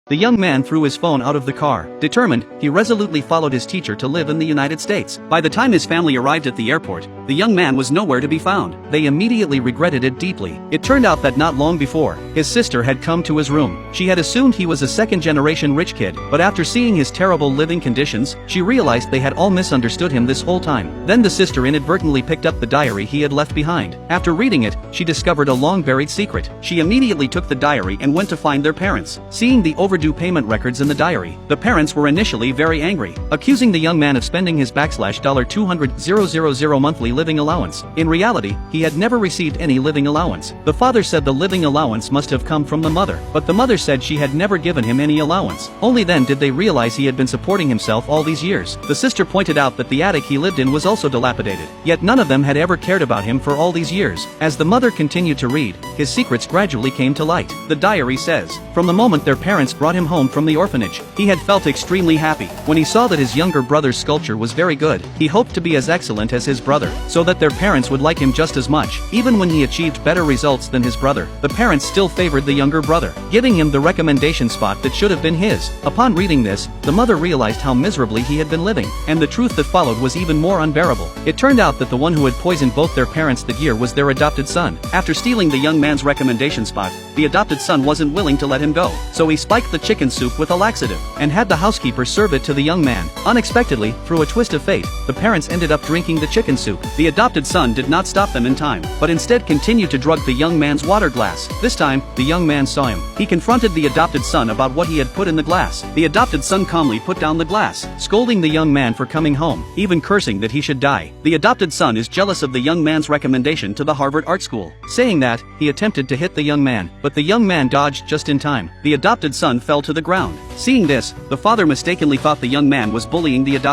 The young man threw his phone out of the car. Determined, he resolutely followed his teacher to live in the United States. By the time his family arrived at the airport, the young man was nowhere to be found. They immediately regretted it deeply. It turned out that not long before, his sister had come to his room. She had assumed he was a second-generation rich kid, but after seeing his terrible living conditions, she realized they had all misunderstood him this whole time. Then the sister inadvertently picked up the diary he had left behind. After reading it, she discovered a long-buried secret. She immediately took the diary and went to find their parents. Seeing the overdue payment records in the diary, the parents were initially very angry, accusing the young man of spending his $200,000 monthly living allowance. In reality, he had never received any living allowance. The father said the living allowance must have come from the mother, but the mother said she had never given him any allowance. Only then did they realize he had been supporting himself all these years. The sister pointed out that the attic he lived in was also dilapidated, yet none of them had ever cared about him for all these years. As the mother continued to read, his secrets gradually came to light. The diary says, from the moment their parents brought him home from the orphanage, he had felt extremely happy. When he saw that his younger brother's sculpture was very good, he hoped to be as excellent as his brother, so that their parents would like him just as much. Even when he achieved better results than his brother, the parents still favored the younger brother, giving him the recommendation spot that should have been his. Upon reading this, the mother realized how miserably he had been living, and the truth that followed was even more unbearable. It turned out that the one who had poisoned both their parents that year was their adopted son. After stealing the young man's recommendation spot, the adopted son wasn't willing to let him go, so he spiked the chicken soup with a laxative, and had the housekeeper serve it to the young man. Unexpectedly, through a twist of fate, the parents ended up drinking the chicken soup. The adopted son did not stop them in time, but instead continued to drug the young man's water glass. This time, the young man saw him. He confronted the adopted son about what he had put in the glass. The adopted son calmly put down the glass, scolding the young man for coming home, even cursing that he should die. The adopted son is jealous of the young man's recommendation to the Harvard Art School. Saying that, he attempted to hit the young man, but the young man dodged just in time. The adopted son fell to the ground. Seeing this, the father mistakenly thought the young man was bullying the adopted